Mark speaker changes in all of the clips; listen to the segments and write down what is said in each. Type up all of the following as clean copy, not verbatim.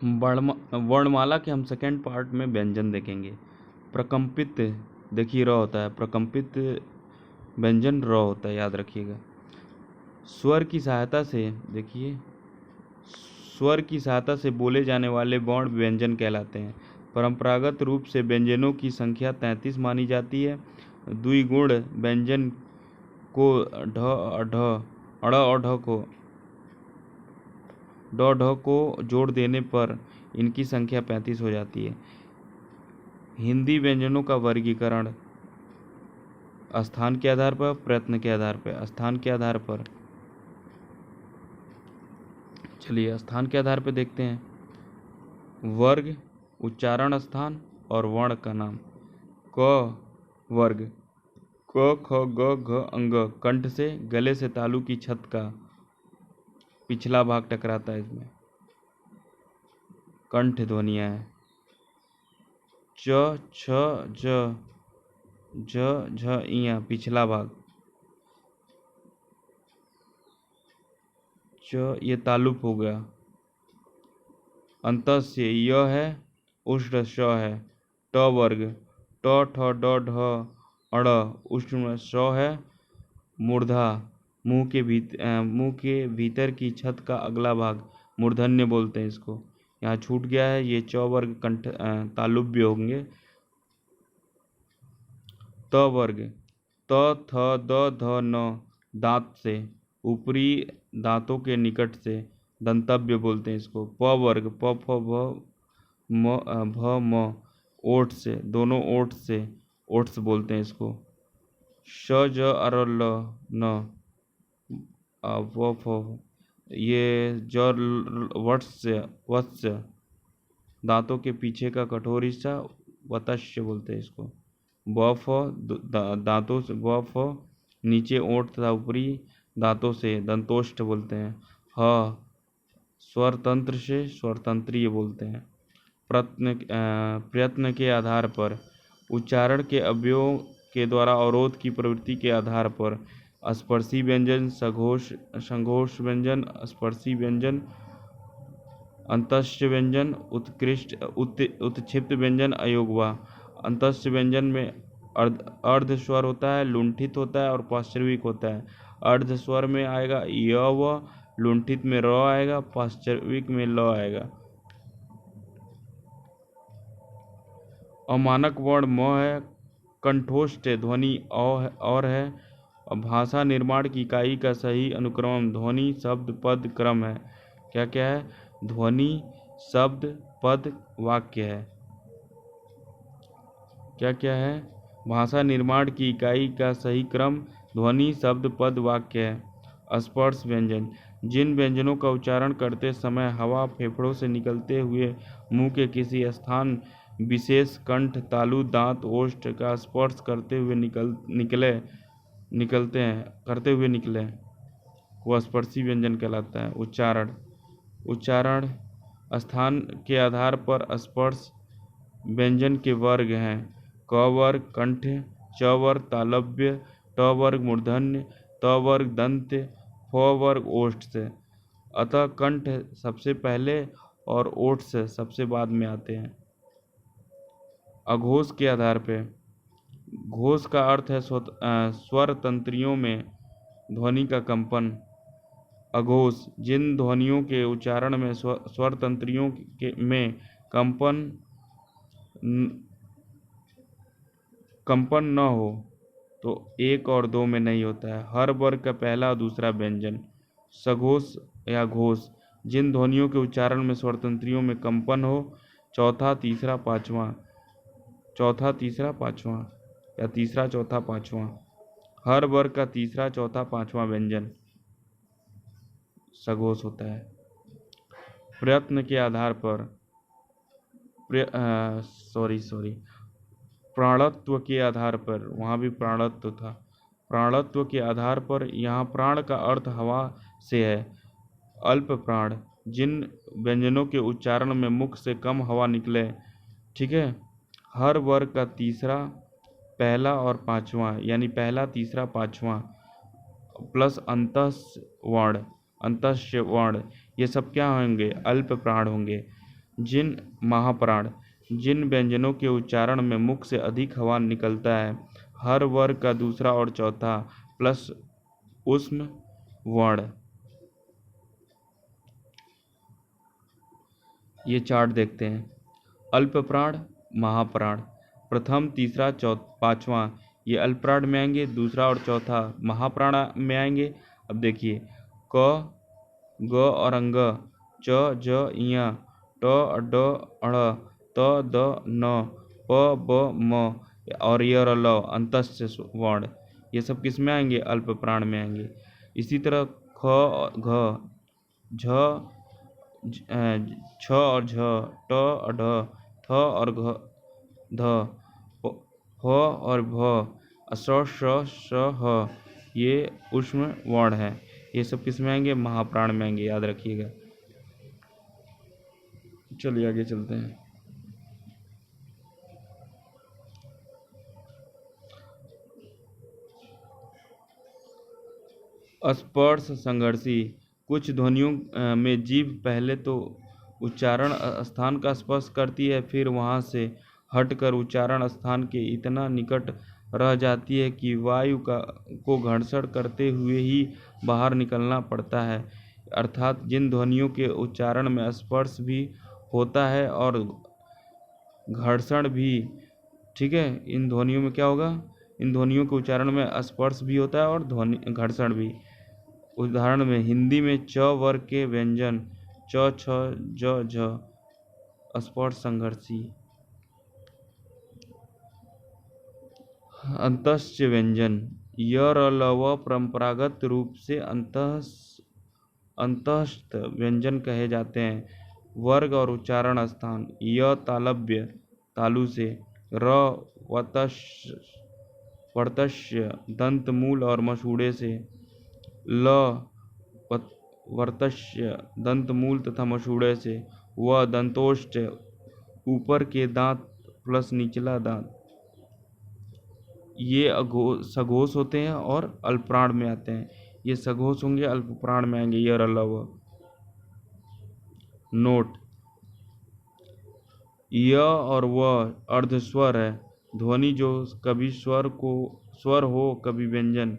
Speaker 1: वर्णमाला के हम सेकेंड पार्ट में व्यंजन देखेंगे। प्रकंपित देखिए र होता है, प्रकंपित व्यंजन र होता है, याद रखिएगा। स्वर की सहायता से देखिए, स्वर की सहायता से बोले जाने वाले वर्ण व्यंजन कहलाते हैं। परंपरागत रूप से व्यंजनों की संख्या 33 मानी जाती है। द्विगुण व्यंजन को ढ ढ अड़ और ढ को जोड़ देने पर इनकी संख्या 35 हो जाती है। हिंदी व्यंजनों का वर्गीकरण स्थान के आधार पर, प्रयत्न के आधार पर। स्थान के आधार पर, चलिए स्थान के आधार पर देखते हैं। वर्ग, उच्चारण स्थान और वर्ण का नाम। क वर्ग, क ख ग घ अंग कंठ से, गले से तालू की छत का पिछला भाग टकराता है, इसमें कंठ ध्वनियाँ है। च छ ज झ झ इया पिछला भाग। च ये तालुप हो गया। अंतस्य य है, उष्ण श है। ट वर्ग, ट ठ ड ढ अड़ उष्ण श है। मूर्धा, मुंह के भीतर की छत का अगला भाग, मूर्धन्य बोलते हैं इसको। यहाँ छूट गया है, ये च वर्ग कंठ तालुब्य होंगे। त वर्ग, त थ द ध न दांत से, ऊपरी दांतों के निकट से, दंतव्य बोलते हैं इसको। प वर्ग, प फ भ म ओठ से, दोनों ओठ से, ओट्स बोलते हैं इसको। श ज अर ल न व फ, ये ज वत्स्य, दांतों के पीछे का कठोर हिस्सा, वतस्य बोलते हैं इसको। ब फ दांतों से, ब फ नीचे ओंठ तथा ऊपरी दांतों से, दंतोष्ठ बोलते हैं। ह स्वर तंत्र से, स्वरतंत्रीय बोलते हैं। प्रयत्न के आधार पर, उच्चारण के अवयवों के द्वारा अवरोध की प्रवृत्ति के आधार पर स्पर्शी व्यंजन, संघोष व्यंजन, स्पर्शी व्यंजन, अंतस्य व्यंजन, उत्क्षिप्त व्यंजन, अयोगवा। अंतस्य व्यंजन में अर्ध स्वर होता है, लुंठित होता है और पार्श्विक होता है। अर्ध स्वर में आएगा य व, लुंठित में र आएगा, पार्श्विक में ल आएगा। अमानक वर्ण म है। कंठोष्ठ ध्वनि और है। भाषा निर्माण की इकाई का सही अनुक्रम ध्वनि शब्द पद क्रम है। क्या क्या है? ध्वनि शब्द पद वाक्य है। क्या क्या है? भाषा निर्माण की इकाई का सही क्रम ध्वनि शब्द पद वाक्य है। स्पर्श व्यंजन, जिन व्यंजनों का उच्चारण करते समय हवा फेफड़ों से निकलते हुए मुंह के किसी स्थान विशेष कंठ, तालु, दांत, ओष्ठ का स्पर्श करते हुए निकले वो स्पर्शी व्यंजन कहलाता है। उच्चारण स्थान के आधार पर स्पर्श व्यंजन के वर्ग हैं। क वर्ग कंठ, च वर्ग तालव्य, ट वर्ग मूर्धन्य, त वर्ग दंत्य, फ वर्ग ओष्ठ से। अतः कंठ सबसे पहले और ओठ से सबसे बाद में आते हैं। अघोष के आधार पे, घोष का अर्थ है स्वर तंत्रियों में ध्वनि का कंपन। अघोष, जिन ध्वनियों के उच्चारण में स्वर तंत्रियों में कंपन न हो तो 1 और 2 में नहीं होता है। हर वर्ग का पहला और दूसरा व्यंजन। सघोष या घोष, जिन ध्वनियों के उच्चारण में स्वरतंत्रियों में कंपन हो, चौथा तीसरा पांचवा या तीसरा चौथा पांचवा। हर वर्ग का तीसरा चौथा पांचवा व्यंजन सघोष होता है। प्रयत्न के आधार पर, प्राणत्व के आधार पर, वहाँ भी प्राणत्व था। प्राणत्व के आधार पर यहाँ प्राण का अर्थ हवा से है। अल्प प्राण, जिन व्यंजनों के उच्चारण में मुख से कम हवा निकले। ठीक है। हर वर्ग का तीसरा, पहला और पांचवा, यानी पहला तीसरा पांचवा प्लस अंतस्य वर्ण, ये सब क्या होंगे? अल्प प्राण होंगे। जिन महाप्राण, जिन व्यंजनों के उच्चारण में मुख से अधिक हवा निकलता है, हर वर्ग का दूसरा और चौथा प्लस ऊष्म वर्ण। ये चार्ट देखते हैं। अल्प प्राण, महाप्राण, प्रथम, तीसरा, पांचवा ये अल्प प्राण में आएंगे, दूसरा और चौथा महाप्राण में आएंगे। अब देखिए क, ग और अंग, च, ज, य, ट, ड, अण, त, द, न, प, ब, म और य और ल अंतस्य वर्ण, ये सब किस में आएंगे? अल्प प्राण में आएंगे। इसी तरह ख और घ, झ, छ और झ, ट और ढ, थ और घ, ध, ह और भ, स, श, ह, ये ऊष्म वर्ण है। ये सब किस में आएंगे? महाप्राण में आएंगे, याद रखिएगा। चलिए आगे चलते हैं। स्पर्श संघर्षी, कुछ ध्वनियों में जीभ पहले तो उच्चारण स्थान का स्पर्श करती है, फिर वहां से हटकर उच्चारण स्थान के इतना निकट रह जाती है कि वायु को घर्षण करते हुए ही बाहर निकलना पड़ता है। अर्थात जिन ध्वनियों के उच्चारण में स्पर्श भी होता है और घर्षण भी, ठीक है, इन ध्वनियों में क्या होगा? इन ध्वनियों के उच्चारण में स्पर्श भी होता है और ध्वनि घर्षण भी। उदाहरण में हिंदी में च वर्ग के व्यंजन च, छ, ज, झ स्पर्श संघर्षी। अंतस्य व्यंजन य, र, ल, व परंपरागत रूप से अंतस्थ व्यंजन कहे जाते हैं। वर्ग और उच्चारण स्थान य तालव्य तालु से, र वर्तस्य दंत मूल और मसूड़े से, ल वर्तस्य दंत मूल तथा मसूड़े से, व दंतोष्ठ ऊपर के दांत प्लस निचला दांत, ये सघोष होते हैं और अल्पप्राण में आते हैं। ये सघोष होंगे, अल्पप्राण में आएंगे। य, र, ल, व। नोट, य और व अर्धस्वर है। ध्वनि जो कभी स्वर हो कभी व्यंजन,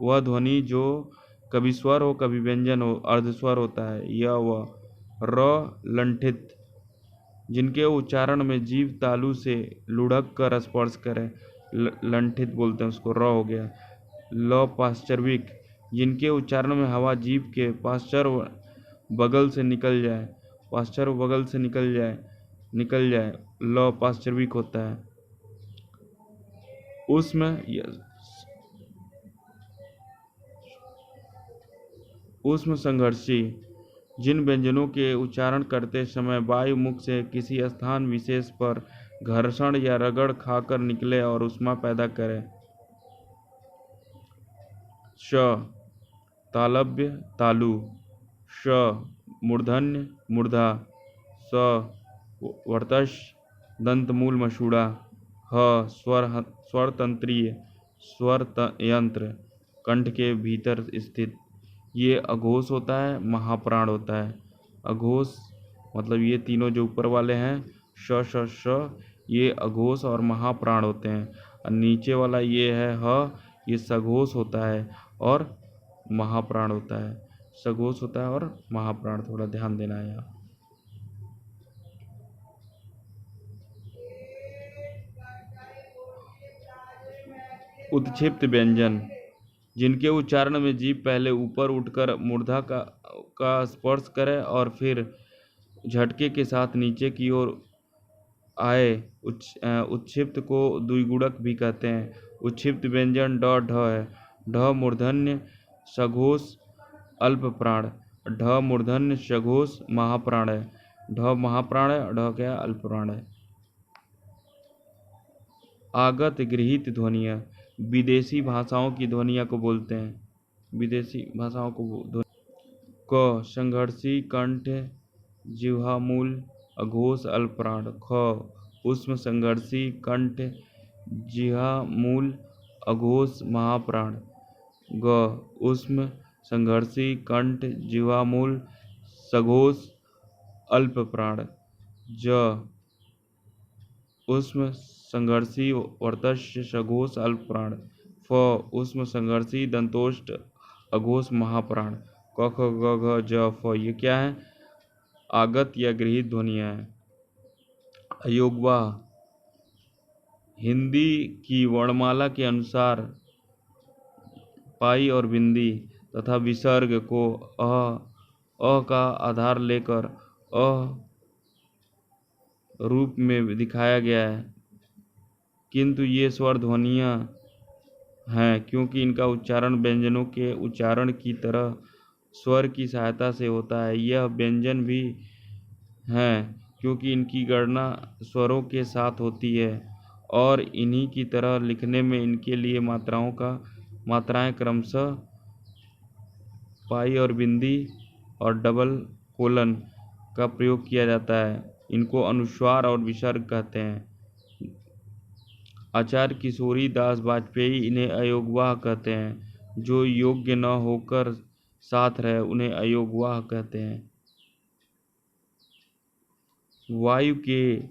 Speaker 1: वह ध्वनि जो कभी स्वर हो कभी व्यंजन हो अर्धस्वर होता है। य, व। र लंठित, जिनके उच्चारण में जीभ तालु से लुढ़क कर स्पर्श करे, लंठित बोलते हैं उसको, र हो गया। ल पाश्चर्विक, जिनके उच्चारण में हवा जीभ के पाश्चर्य बगल से निकल जाए, ल पाश्चर्विक होता है। ऊष्म संघर्षी, जिन व्यंजनों के उच्चारण करते समय वायु मुख से किसी स्थान विशेष पर घर्षण या रगड़ खाकर निकले और ऊष्मा पैदा करे। श तालव्य तालु, श मूर्धन्य मूर्धा, स वर्तस्य दंतमूल मसूड़ा, ह स्वर तंत्रीय स्वर यंत्र कंठ के भीतर स्थित। ये अघोष होता है, महाप्राण होता है। अघोष मतलब ये तीनों जो ऊपर वाले हैं श श श, ये अघोष और महाप्राण होते हैं। और नीचे वाला ये है ह, ये सघोष होता है और महाप्राण होता है। सघोष होता है और महाप्राण, थोड़ा ध्यान देना है यहाँ। उत्क्षिप्त व्यंजन, जिनके उच्चारण में जीभ पहले ऊपर उठकर मूर्धा का स्पर्श करे और फिर झटके के साथ नीचे की ओर आए। उत्क्षिप्त को द्विगुणक भी कहते हैं। उत्क्षिप्त व्यंजन ड ढ है। ढ मूर्धन्य सघोष अल्प प्राण, ढ मूर्धन्य सघोष महाप्राण है। ढ महाप्राण है, ढ क्या अल्प प्राण है। आगत गृहीत ध्वनियाँ, विदेशी भाषाओं की ध्वनियाँ को बोलते हैं। विदेशी भाषाओं को क संघर्षी कंठ जिह्वामूल अघोष अल्पप्राण। ख ऊष्म संघर्षी कंठ जिह्वामूल अघोष महाप्राण। ग ऊष्म संघर्षी कंठ जिह्वामूल सघोष अल्पप्राण। ज उष्म संघर्षी वर्तस्य सघोष अल्पप्राण। फ उष्म संघर्षी दंतोष्ठ अघोष महाप्राण। क ख ग घ ज फ ये क्या है? आगत या गृहीत ध्वनियाँ हैं। अयोगवाह हिंदी की वर्णमाला के अनुसार पाई और बिंदी तथा विसर्ग को अ का आधार लेकर अ रूप में दिखाया गया है, किंतु ये स्वर ध्वनियाँ हैं क्योंकि इनका उच्चारण व्यंजनों के उच्चारण की तरह स्वर की सहायता से होता है। यह व्यंजन भी हैं क्योंकि इनकी गणना स्वरों के साथ होती है और इन्हीं की तरह लिखने में इनके लिए मात्राएं क्रमशः पाई और बिंदी और डबल कोलन का प्रयोग किया जाता है। इनको अनुस्वार और विसर्ग कहते हैं। आचार्य किशोरी दास वाजपेयी इन्हें अयोगवाह कहते हैं। जो योग्य न होकर साथ रहे उन्हें अयोगवाह कहते हैं। वायु के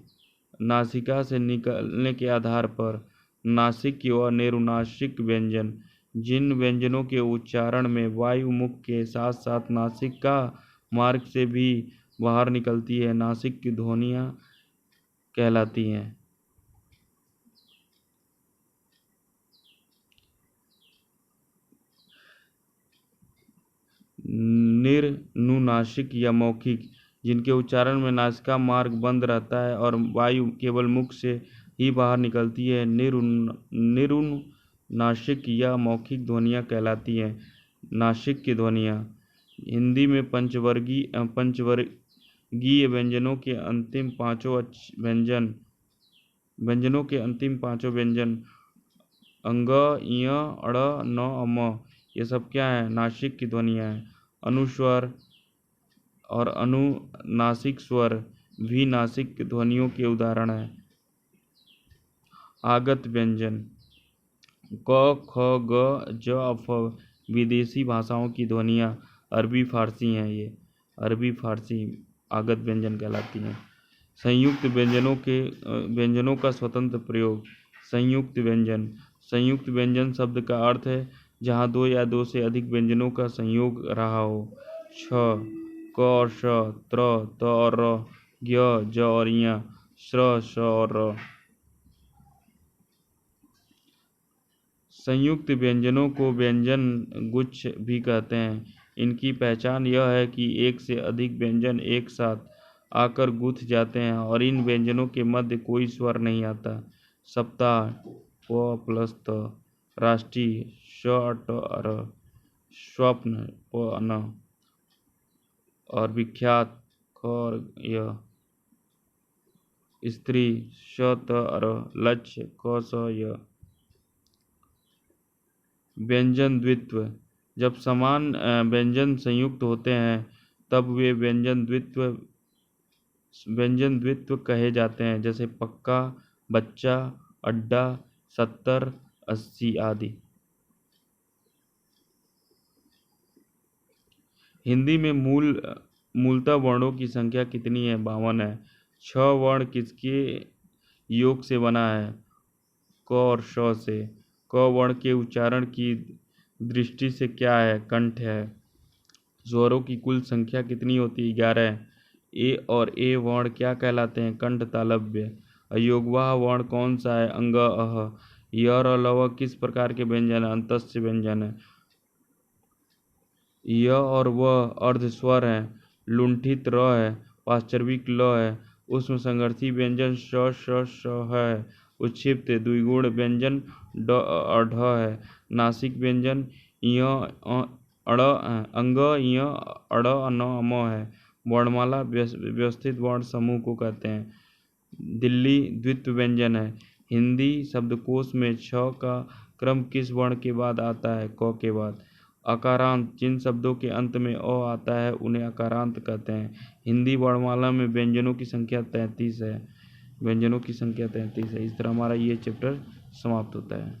Speaker 1: नासिका से निकलने के आधार पर नासिक व अनुनासिक व्यंजन, जिन व्यंजनों के उच्चारण में वायु मुख के साथ साथ नासिका मार्ग से भी बाहर निकलती है, नासिक की ध्वनियाँ कहलाती हैं। निर्नुनासिक या मौखिक, जिनके उच्चारण में नासिका मार्ग बंद रहता है और वायु केवल मुख से ही बाहर निकलती है, निर्नुनासिक या मौखिक ध्वनियाँ कहलाती हैं। नासिक की ध्वनियाँ हिंदी में पंचवर्गीय व्यंजनों के अंतिम पांचों व्यंजन अंग, इय, अड़, न, अम, ये सब क्या है? नासिक की ध्वनियाँ हैं। अनुस्वर और अनुनासिक स्वर भी नासिक ध्वनियों के उदाहरण हैं। आगत व्यंजन क, ख, ग, ज, फ विदेशी भाषाओं की ध्वनियाँ अरबी फारसी हैं। ये अरबी फारसी आगत व्यंजन कहलाती हैं। संयुक्त व्यंजनों का स्वतंत्र प्रयोग। संयुक्त व्यंजन शब्द का अर्थ है जहाँ दो या दो से अधिक व्यंजनों का संयोग रहा हो। छ, क और श, त्र, त और र, ज्ञ, ज और ञ, श्र, श और र। संयुक्त व्यंजनों को व्यंजन गुच्छ भी कहते हैं। इनकी पहचान यह है कि एक से अधिक व्यंजन एक साथ आकर गुथ जाते हैं और इन व्यंजनों के मध्य कोई स्वर नहीं आता। सप्ताह प प्लस त, राष्ट्रीय श ट र, स्वप्न प न और विख्यात ख और य, स्त्री श त र, लक्ष्य क स य। व्यंजन द्वित्व, जब समान व्यंजन संयुक्त होते हैं तब वे व्यंजन द्वित्व कहे जाते हैं, जैसे पक्का, बच्चा, अड्डा, 70, 80 आदि। हिंदी में मूलतः वर्णों की संख्या कितनी है? 52 है। 6 वर्ण किसके योग से बना है? क और श से। क वर्ण के उच्चारण की दृष्टि से क्या है? कंठ है। स्वरों की कुल संख्या कितनी होती है? 11। ए और ए वर्ण क्या कहलाते हैं? कंठ तालव्य। अयोगवाह वर्ण कौन सा है? अंग, अह। य और लव किस प्रकार के व्यंजन है? अंतस्य व्यंजन है। य और व अर्ध स्वर है। लुंठित र है। पाश्चर्विक ल है। उष्म संघर्षी व्यंजन श है। उच्छिप्त द्विगुण व्यंजन ड और ढ है। नासिक व्यंजन य, अड़, अंग, य, अड़, न, अम है। वर्णमाला व्यवस्थित वर्ण समूह को कहते हैं। दिल्ली द्वित्व व्यंजन है। हिंदी शब्दकोश में छ का क्रम किस वर्ण के बाद आता है? क के बाद। अकारांत, जिन शब्दों के अंत में अ आता है उन्हें अकारांत कहते हैं। हिंदी वर्णमाला में व्यंजनों की संख्या 33 है। इस तरह हमारा ये चैप्टर समाप्त होता है।